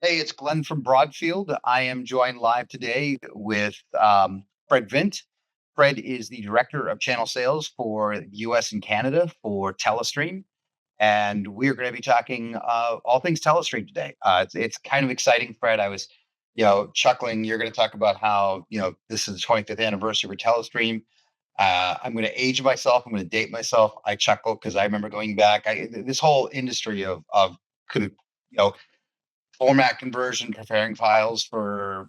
Hey, it's Glen from Broadfield. I am joined live today with Fred Vint. Fred is the Director of Channel Sales for the US and Canada for Telestream. And we're going to be talking all things Telestream today. It's kind of exciting, Fred. I was, chuckling. You're going to talk about how, this is the 25th anniversary for Telestream. I'm going to age myself. I'm going to date myself. I chuckle because I remember going back. This whole industry of could, format conversion, preparing files for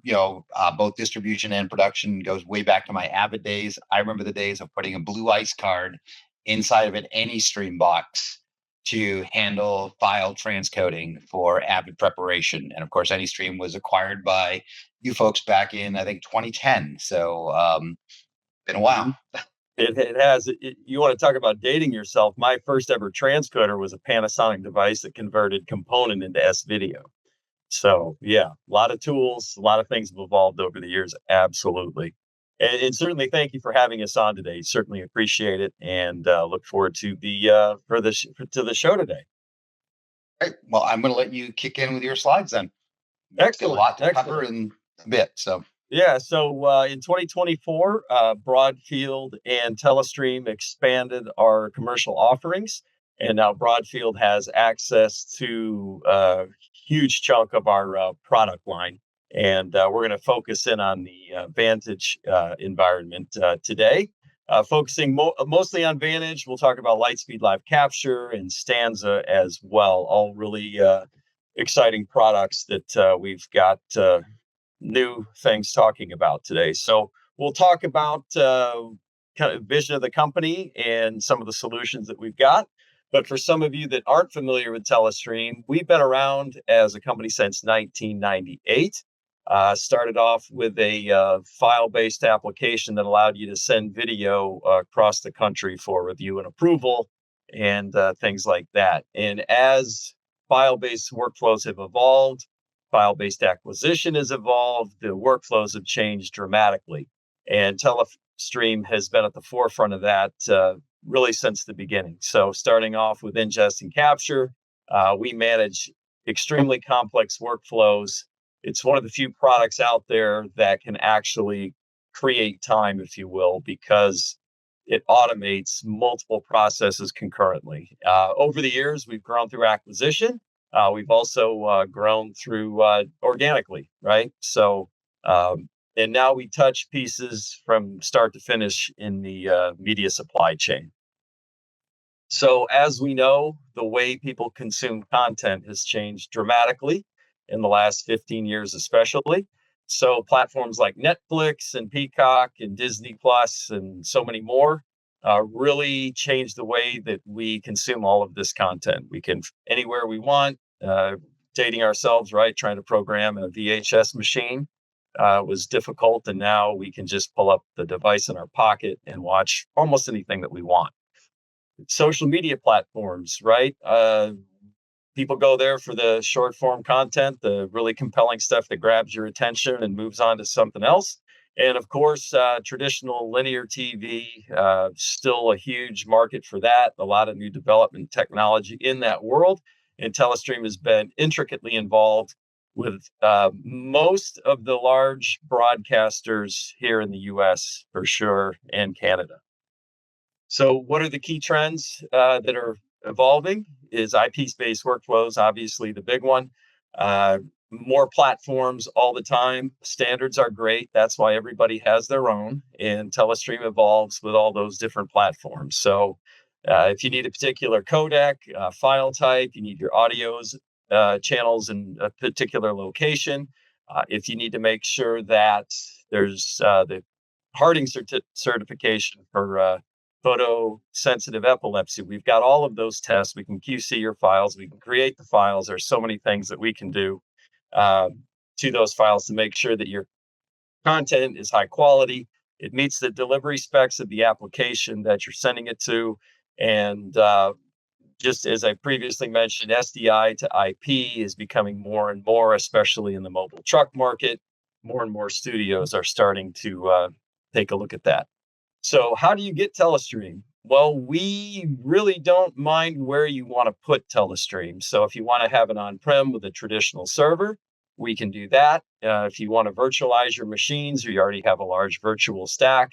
both distribution and production goes way back to my Avid days. I remember the days of putting a blue ice card inside of an AnyStream box to handle file transcoding for Avid preparation. And of course, AnyStream was acquired by you folks back in I think 2010. So been a while. It has. You want to talk about dating yourself? My first ever transcoder was a Panasonic device that converted component into S video. So yeah, a lot of tools, a lot of things have evolved over the years. Absolutely. And certainly thank you for having us on today. Certainly appreciate it, and look forward to to the show today. Right. Well, I'm going to let you kick in with your slides then. Excellent. A lot to Excellent. cover in a bit. So Yeah, so in 2024, Broadfield and Telestream expanded our commercial offerings, and now Broadfield has access to a huge chunk of our product line. And we're going to focus in on the Vantage environment today, focusing mostly on Vantage. We'll talk about Lightspeed Live Capture and Stanza as well, all really exciting products that we've got new things talking about today. So we'll talk about kind of vision of the company and some of the solutions that we've got. But for some of you that aren't familiar with Telestream, we've been around as a company since 1998. Started off with a file-based application that allowed you to send video across the country for review and approval and things like that. And as file-based workflows have evolved, file-based acquisition has evolved, the workflows have changed dramatically. And Telestream has been at the forefront of that really since the beginning. So starting off with ingest and capture, we manage extremely complex workflows. It's one of the few products out there that can actually create time, if you will, because it automates multiple processes concurrently. Over the years, we've grown through acquisition. We've also grown through organically, right? So, and now we touch pieces from start to finish in the media supply chain. So, as we know, the way people consume content has changed dramatically in the last 15 years, especially. So, platforms like Netflix and Peacock and Disney Plus and so many more really changed the way that we consume all of this content. We can anywhere we want, dating ourselves, right? Trying to program a VHS machine was difficult. And now we can just pull up the device in our pocket and watch almost anything that we want. Social media platforms, right? People go there for the short form content, the really compelling stuff that grabs your attention and moves on to something else. And of course, traditional linear TV, still a huge market for that. A lot of new development technology in that world. And Telestream has been intricately involved with most of the large broadcasters here in the US for sure, and Canada. So what are the key trends that are evolving? Is IP-based workflows, obviously the big one. More platforms all the time. Standards are great. That's why everybody has their own. And Telestream evolves with all those different platforms. So if you need a particular codec, file type, you need your audios channels in a particular location. If you need to make sure that there's the Harding certification for photosensitive epilepsy. We've got all of those tests. We can QC your files. We can create the files. There's so many things that we can do to those files to make sure that your content is high quality. It meets the delivery specs of the application that you're sending it to. And just as I previously mentioned, SDI to IP is becoming more and more, especially in the mobile truck market. More and more studios are starting to take a look at that. So how do you get Telestream? Well, we really don't mind where you want to put Telestream. So if you want to have it on-prem with a traditional server, we can do that. If you want to virtualize your machines or you already have a large virtual stack,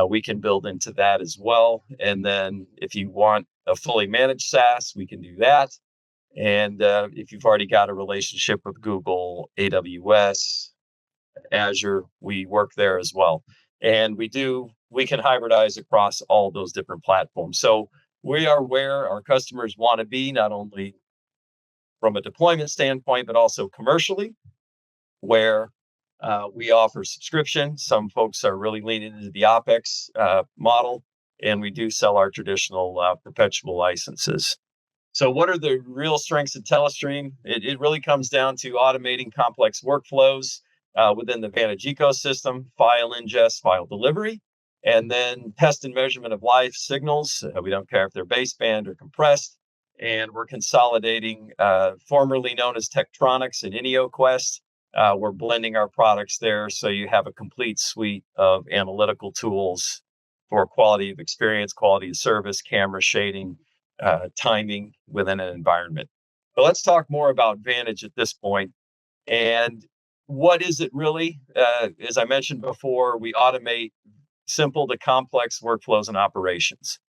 we can build into that as well. And then if you want a fully managed SaaS, we can do that. And if you've already got a relationship with Google, AWS, Azure, we work there as well. And we can hybridize across all those different platforms. So we are where our customers want to be, not only from a deployment standpoint, but also commercially, where we offer subscription. Some folks are really leaning into the OpEx model, and we do sell our traditional perpetual licenses. So, what are the real strengths of Telestream? It really comes down to automating complex workflows within the Vantage ecosystem, file ingest, file delivery, and then test and measurement of live signals. We don't care if they're baseband or compressed. And we're consolidating, formerly known as Tektronix and InioQuest. We're blending our products there so you have a complete suite of analytical tools for quality of experience, quality of service, camera shading, timing within an environment. But let's talk more about Vantage at this point. And what is it really? As I mentioned before, we automate simple to complex workflows and operations.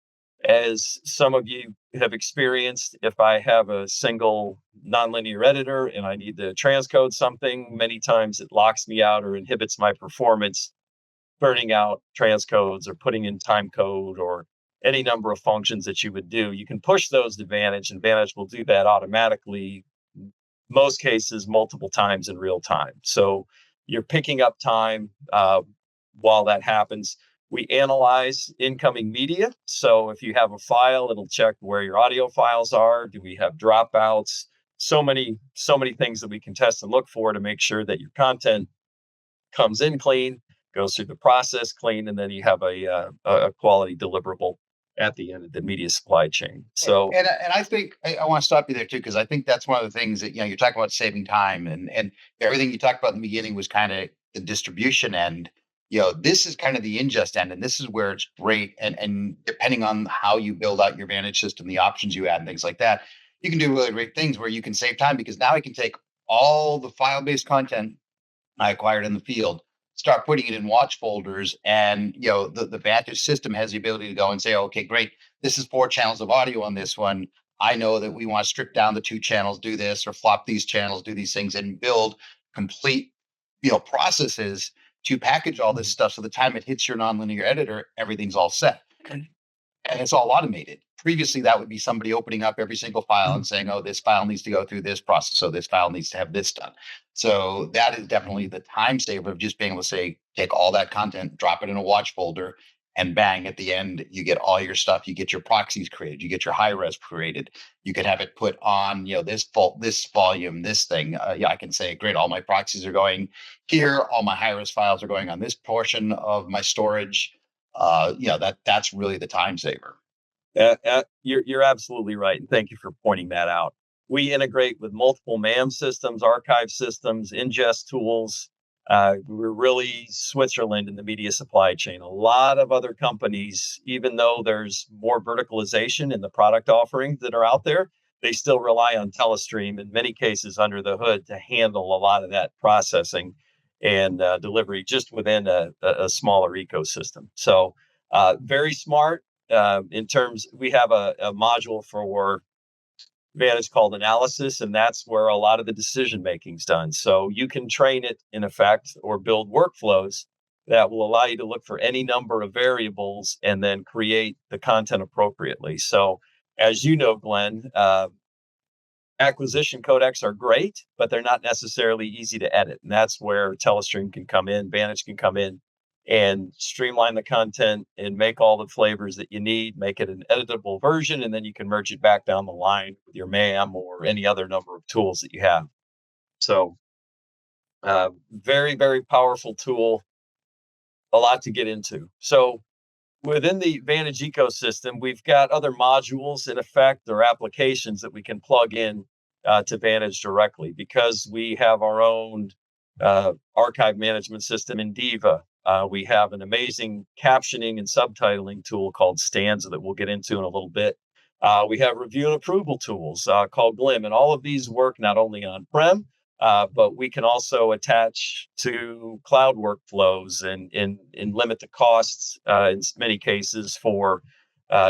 As some of you have experienced, if I have a single nonlinear editor and I need to transcode something, many times it locks me out or inhibits my performance, burning out transcodes or putting in time code or any number of functions that you would do. You can push those to Vantage, and Vantage will do that automatically, most cases, multiple times in real time. So you're picking up time while that happens. We analyze incoming media. So if you have a file, it'll check where your audio files are. Do we have dropouts? So many things that we can test and look for to make sure that your content comes in clean, goes through the process clean, and then you have a quality deliverable at the end of the media supply chain. So, and I think I want to stop you there too, because I think that's one of the things that you're talking about saving time, and everything you talked about in the beginning was kind of the distribution end. This is kind of the ingest end, and this is where it's great. And depending on how you build out your Vantage system, the options you add, and things like that, you can do really great things where you can save time, because now I can take all the file-based content I acquired in the field, start putting it in watch folders, and the Vantage system has the ability to go and say, okay, great, this is 4 channels of audio on this one. I know that we want to strip down the 2 channels, do this, or flop these channels, do these things, and build complete processes to package all this stuff. So the time it hits your nonlinear editor, everything's all set. And it's all automated. Previously, that would be somebody opening up every single file and saying, oh, this file needs to go through this process. So this file needs to have this done. So that is definitely the time saver of just being able to say, take all that content, drop it in a watch folder, and bang, at the end, you get all your stuff. You get your proxies created. You get your high res created. You could have it put on, this volume, this thing. I can say, great, all my proxies are going here. All my high res files are going on this portion of my storage. That's really the time saver. You're absolutely right, and thank you for pointing that out. We integrate with multiple MAM systems, archive systems, ingest tools. We're really Switzerland in the media supply chain. A lot of other companies, even though there's more verticalization in the product offerings that are out there, they still rely on Telestream in many cases under the hood to handle a lot of that processing and delivery just within a smaller ecosystem. So very smart in terms, we have a module for Vantage called analysis, and that's where a lot of the decision making is done. So you can train it in effect or build workflows that will allow you to look for any number of variables and then create the content appropriately. So as you know, Glenn, acquisition codecs are great, but they're not necessarily easy to edit. And that's where Telestream can come in, Vantage can come in and streamline the content and make all the flavors that you need, make it an editable version, and then you can merge it back down the line with your MAM or any other number of tools that you have. So very, very powerful tool, a lot to get into. So within the Vantage ecosystem, we've got other modules in effect or applications that we can plug in to Vantage directly, because we have our own archive management system in Diva. We have an amazing captioning and subtitling tool called Stanza that we'll get into in a little bit. We have review and approval tools called Glen, and all of these work not only on-prem, but we can also attach to cloud workflows and limit the costs in many cases for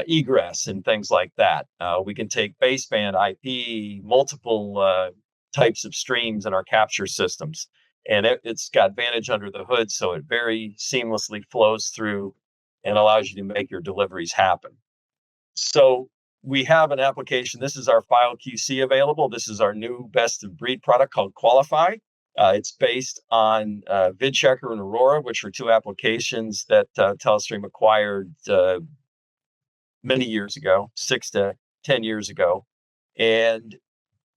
egress and things like that. We can take baseband IP, multiple types of streams in our capture systems, and it's got Vantage under the hood, so it very seamlessly flows through and allows you to make your deliveries happen. So we have an application. This is our file QC available. This is our new best of breed product called Qualify. It's based on VidChecker and Aurora, which are two applications that Telestream acquired many years ago, 6 to 10 years ago. And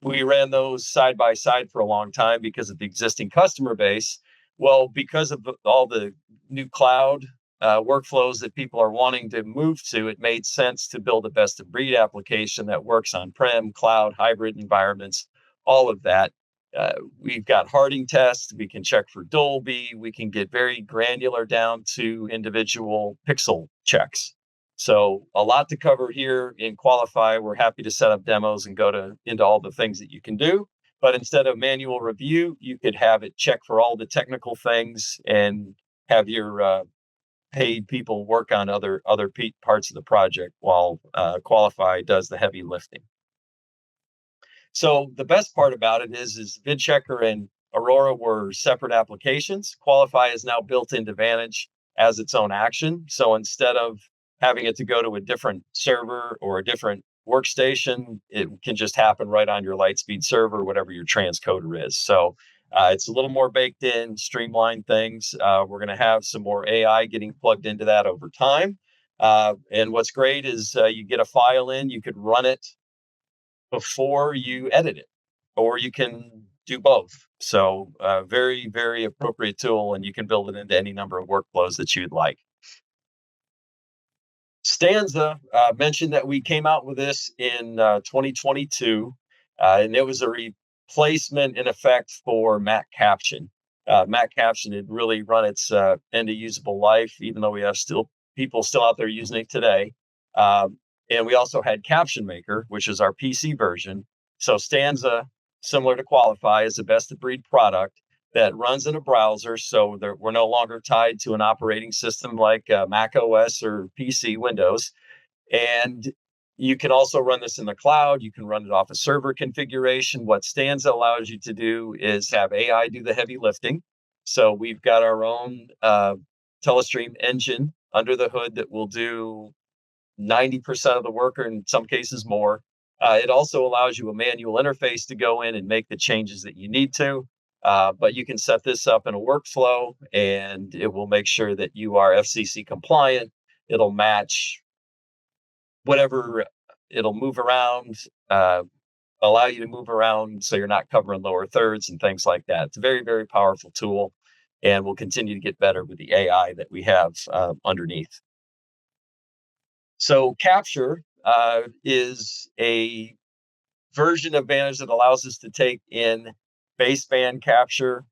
we ran those side by side for a long time because of the existing customer base. Well, because of all the new cloud workflows that people are wanting to move to, it made sense to build a best of breed application that works on prem, cloud, hybrid environments, all of that. We've got harding tests. We can check for Dolby. We can get very granular down to individual pixel checks. So a lot to cover here in Qualify. We're happy to set up demos and go into all the things that you can do. But instead of manual review, you could have it check for all the technical things and have your paid people work on other parts of the project while Qualify does the heavy lifting. So the best part about it is VidChecker and Aurora were separate applications. Qualify is now built into Vantage as its own action. So instead of having it to go to a different server or a different workstation, it can just happen right on your Lightspeed server, whatever your transcoder is. So it's a little more baked in, streamlined things. We're going to have some more AI getting plugged into that over time. And what's great is you get a file in, you could run it before you edit it, or you can do both. So very, very appropriate tool, and you can build it into any number of workflows that you'd like. Stanza mentioned that we came out with this in 2022, and it was a replacement in effect for Mac Caption. Mac Caption had really run its end of usable life, even though we have people still out there using it today. And we also had Caption Maker, which is our PC version. So Stanza, similar to Qualify, is a best of breed product that runs in a browser. So we're no longer tied to an operating system like Mac OS or PC Windows. And you can also run this in the cloud. You can run it off a server configuration. What Stanza allows you to do is have AI do the heavy lifting. So we've got our own Telestream engine under the hood that will do 90% of the work, or in some cases more. It also allows you a manual interface to go in and make the changes that you need to. But you can set this up in a workflow, and it will make sure that you are FCC compliant. It'll match whatever, it'll move around, allow you to move around so you're not covering lower thirds and things like that. It's a very, very powerful tool, and we'll continue to get better with the AI that we have underneath. So Capture is a version of Vantage that allows us to take in baseband capture,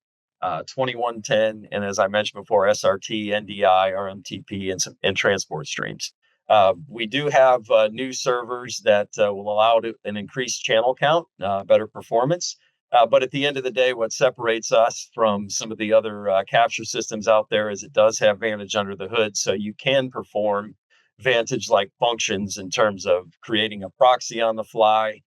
2110, and as I mentioned before, SRT, NDI, RMTP, and transport streams. We do have new servers that will allow an increased channel count, better performance. But at the end of the day, what separates us from some of the other capture systems out there is it does have Vantage under the hood, so you can perform Vantage-like functions in terms of creating a proxy on the fly,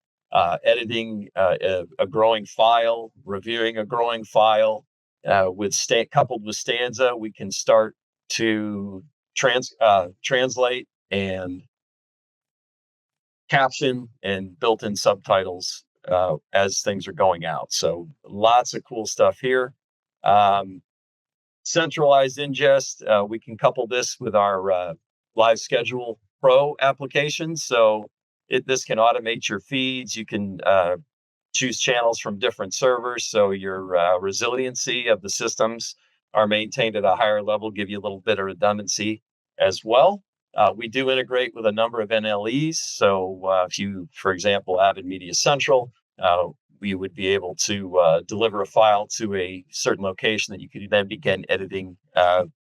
editing a growing file, reviewing a growing file. Coupled with Stanza, we can start to translate and caption and built-in subtitles as things are going out. So lots of cool stuff here. Centralized ingest, we can couple this with our Live Schedule Pro application. So this can automate your feeds. You can choose channels from different servers. So your resiliency of the systems are maintained at a higher level, give you a little bit of redundancy as well. We do integrate with a number of NLEs. So if you, for example, Avid Media Central, we would be able to deliver a file to a certain location that you could then begin editing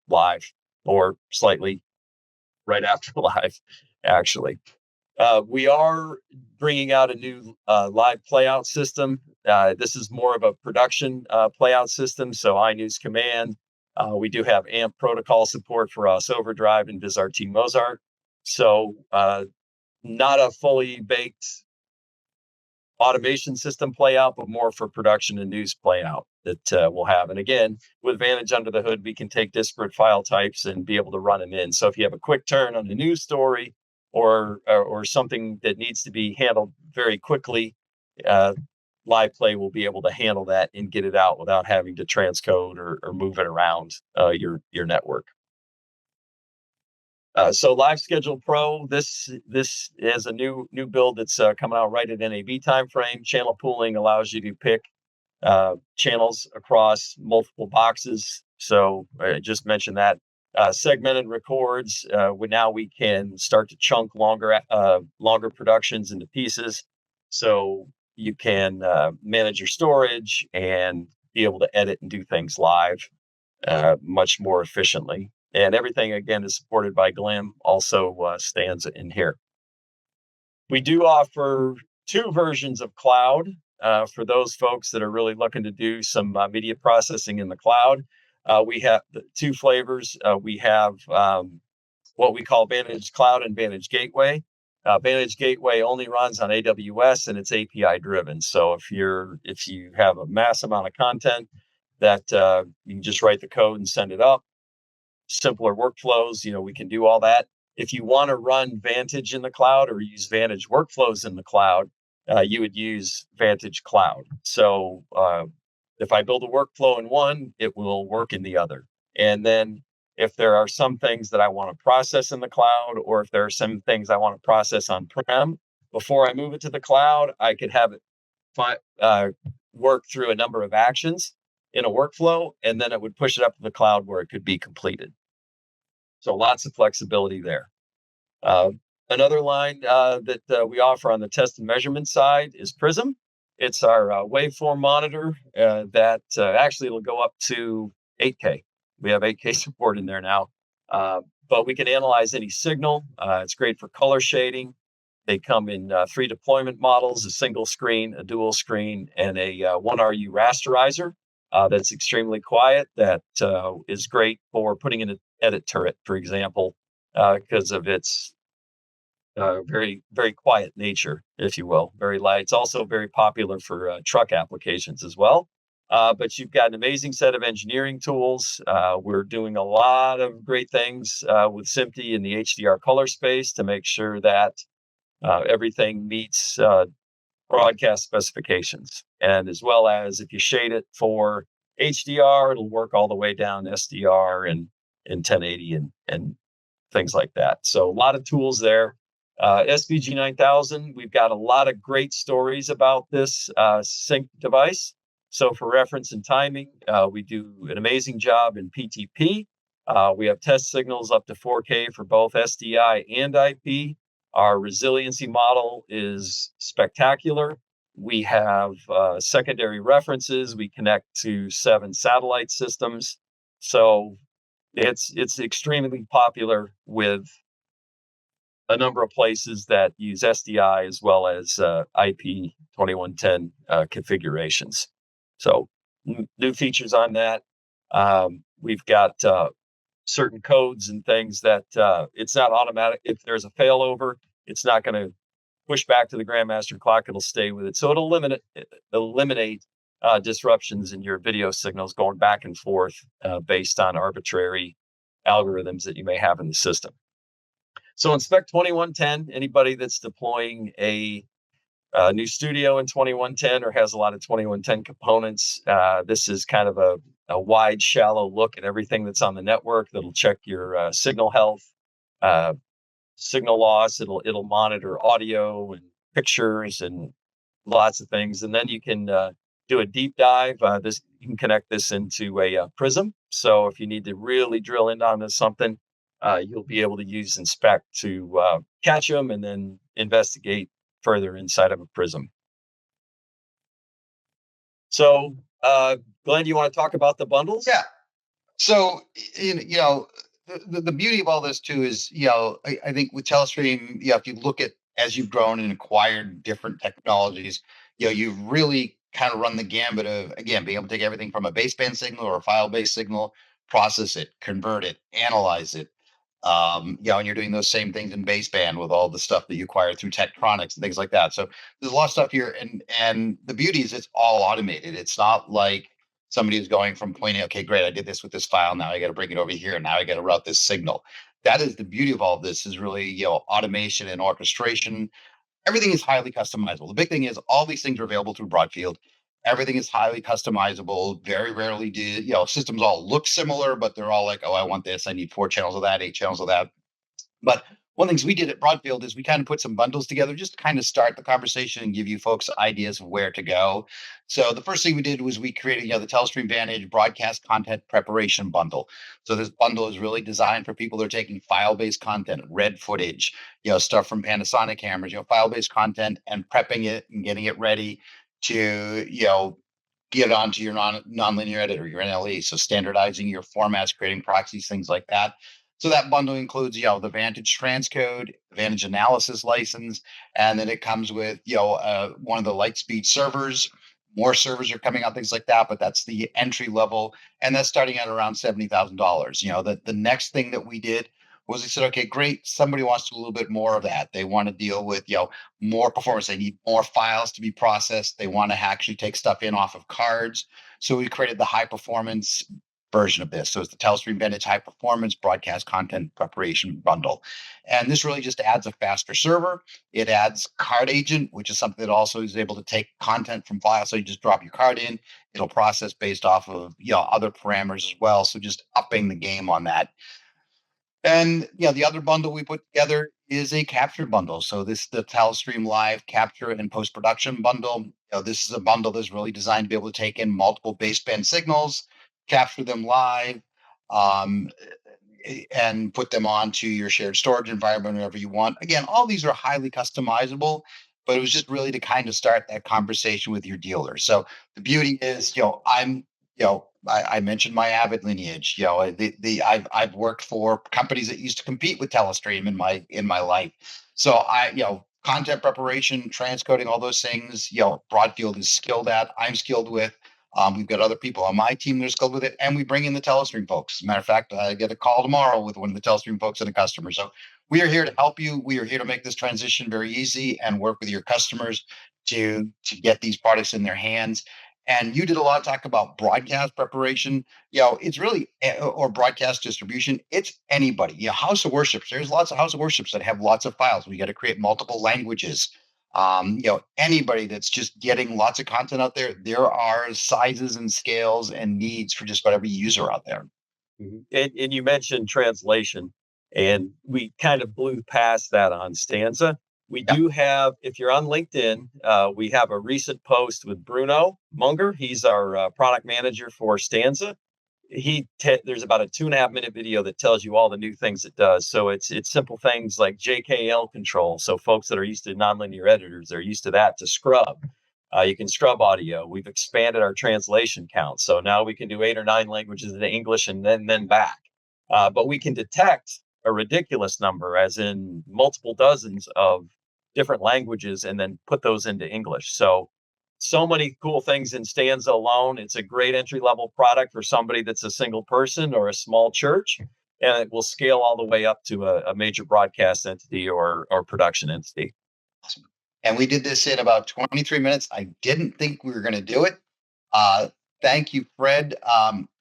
live, or slightly right after live, actually. We are bringing out a new live playout system. This is more of a production playout system. So iNews Command. We do have AMP protocol support for us Overdrive and VizRT Mozart. So not a fully baked automation system play out, but more for production and news play out that we'll have. And again, with Vantage under the hood, we can take disparate file types and be able to run them in. So if you have a quick turn on a news story or something that needs to be handled very quickly, live play will be able to handle that and get it out without having to transcode or move it around your network. So Live Schedule Pro, this is a new build that's coming out right at NAB timeframe. Channel pooling allows you to pick channels across multiple boxes. So I just mentioned that. Segmented records. Now we can start to chunk longer productions into pieces, so you can manage your storage and be able to edit and do things live much more efficiently. And everything, again, is supported by Glen, also stands in here. We do offer 2 versions of cloud for those folks that are really looking to do some media processing in the cloud. We have the 2 flavors. We have what we call Vantage Cloud and Vantage Gateway. Vantage Gateway only runs on AWS and it's API driven. So if you have a mass amount of content that you can just write the code and send it up. Simpler workflows, we can do all that. If you want to run Vantage in the cloud or use Vantage workflows in the cloud, you would use Vantage Cloud. So if I build a workflow in one, it will work in the other. And then if there are some things that I want to process in the cloud, or if there are some things I want to process on-prem, before I move it to the cloud, I could have it work through a number of actions in a workflow, and then it would push it up to the cloud where it could be completed. So lots of flexibility there. Another line that we offer on the test and measurement side is Prism. It's our waveform monitor that actually will go up to 8K. We have 8K support in there now, but we can analyze any signal. It's great for color shading. They come in 3 deployment models: a single screen, a dual screen, and a 1RU rasterizer. That's extremely quiet. That is great for putting in an edit turret, for example, because of its very, very quiet nature, if you will, very light. It's also very popular for truck applications as well. But you've got an amazing set of engineering tools. We're doing a lot of great things with SMPTE in the HDR color space to make sure that everything meets broadcast specifications. And as well as if you shade it for HDR, it'll work all the way down SDR and 1080 and things like that. So a lot of tools there. SVG 9000, we've got a lot of great stories about this sync device. So for reference and timing, we do an amazing job in PTP. We have test signals up to 4K for both SDI and IP. Our resiliency model is spectacular. We have secondary references. We connect to 7 satellite systems. So it's extremely popular with a number of places that use SDI as well as IP 2110 configurations. So new features on that. We've got certain codes and things that it's not automatic. If there's a failover, it's not going to push back to the grandmaster clock. It'll stay with it. So it'll eliminate disruptions in your video signals going back and forth based on arbitrary algorithms that you may have in the system. So in Spec 2110, anybody that's deploying a new studio in 2110 or has a lot of 2110 components, this is kind of a wide, shallow look at everything that's on the network. That'll check your signal health, signal loss. It'll monitor audio and pictures and lots of things. And then you can do a deep dive. You can connect this into a Prism. So if you need to really drill in on something, you'll be able to use Inspect to catch them and then investigate further inside of a Prism. So, Glenn, do you want to talk about the bundles? Yeah. So, the beauty of all this too is, I think with Telestream, if you look at as you've grown and acquired different technologies, you've really kind of run the gambit of, again, being able to take everything from a baseband signal or a file-based signal, process it, convert it, analyze it. And you're doing those same things in baseband with all the stuff that you acquire through Tektronix and things like that. So there's a lot of stuff here, and the beauty is it's all automated. It's not like somebody is going from point A, okay, great, I did this with this file. Now I got to bring it over here. Now I got to route this signal. That is the beauty of all of this, is really, automation and orchestration. Everything is highly customizable. The big thing is all these things are available through Broadfield. Everything is highly customizable. Very rarely do, systems all look similar, but they're all like, oh, I want this. I need 4 channels of that, 8 channels of that. But one of the things we did at Broadfield is we kind of put some bundles together just to kind of start the conversation and give you folks ideas of where to go. So the first thing we did was we created, the Telestream Vantage broadcast content preparation bundle. So this bundle is really designed for people that are taking file-based content, red footage, stuff from Panasonic cameras, file-based content, and prepping it and getting it ready to, get it onto your nonlinear editor, your NLE. So standardizing your formats, creating proxies, things like that. So that bundle includes, the Vantage transcode, Vantage analysis license, and then it comes with, one of the Lightspeed servers. More servers are coming out, things like that, but that's the entry level, and that's starting at around $70,000. The next thing that we did was we said, okay, great. Somebody wants to do a little bit more of that. They want to deal with, more performance. They need more files to be processed. They want to actually take stuff in off of cards. So we created the high performance version of this. So it's the Telestream Vantage High Performance Broadcast Content Preparation Bundle. And this really just adds a faster server. It adds Card Agent, which is something that also is able to take content from files. So you just drop your card in, it'll process based off of, other parameters as well. So just upping the game on that. And the other bundle we put together is a capture bundle. So this is the Telestream Live capture and post-production bundle. This is a bundle that's really designed to be able to take in multiple baseband signals, capture them live, um, and put them onto your shared storage environment whenever you want. Again, all these are highly customizable, but it was just really to kind of start that conversation with your dealer. So the beauty is, I mentioned my Avid lineage. I've worked for companies that used to compete with Telestream in my life. So content preparation, transcoding, all those things, Broadfield is skilled at. I'm skilled with. We've got other people on my team that are skilled with it, and we bring in the Telestream folks. As a matter of fact, I get a call tomorrow with one of the Telestream folks and a customer. So we are here to help you. We are here to make this transition very easy and work with your customers to get these products in their hands. And you did a lot of talk about broadcast preparation. It's really, or broadcast distribution. It's anybody. House of worships. There's lots of house of worships that have lots of files. We got to create multiple languages. Anybody that's just getting lots of content out there, there are sizes and scales and needs for just about every user out there. Mm-hmm. And you mentioned translation, and we kind of blew past that on Stanza. We do have, if you're on LinkedIn, we have a recent post with Bruno Munger. He's our product manager for Stanza. There's about a 2.5-minute video that tells you all the new things it does. So it's simple things like JKL control. So folks that are used to nonlinear editors, they're used to that, to scrub. You can scrub audio. We've expanded our translation count. So now we can do 8 or 9 languages into English and then back. But we can detect a ridiculous number, as in multiple dozens of different languages, and then put those into English. So many cool things in Stanza alone. It's a great entry-level product for somebody that's a single person or a small church, and it will scale all the way up to a major broadcast entity or production entity. Awesome. And we did this in about 23 minutes. I didn't think we were going to do it. Thank you, Fred.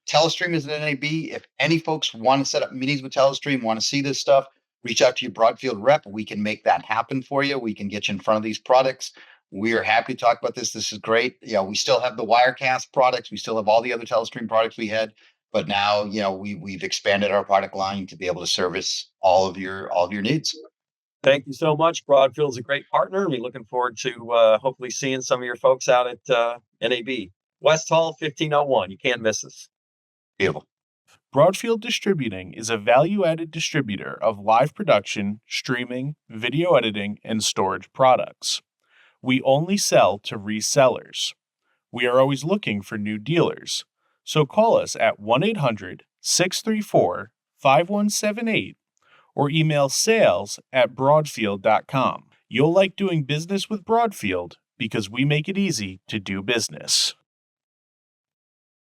Telestream is an NAB. If any folks want to set up meetings with Telestream, want to see this stuff, reach out to your Broadfield rep. We can make that happen for you. We can get you in front of these products. We are happy to talk about this. This is great. We still have the Wirecast products. We still have all the other Telestream products we had, but now, we've expanded our product line to be able to service all of your needs. Thank you so much. Broadfield's a great partner. We're looking forward to hopefully seeing some of your folks out at NAB. West Hall, 1501. You can't miss us. Beautiful. Broadfield Distributing is a value-added distributor of live production, streaming, video editing, and storage products. We only sell to resellers. We are always looking for new dealers, so call us at 1-800-634-5178 or email sales@broadfield.com. You'll like doing business with Broadfield because we make it easy to do business.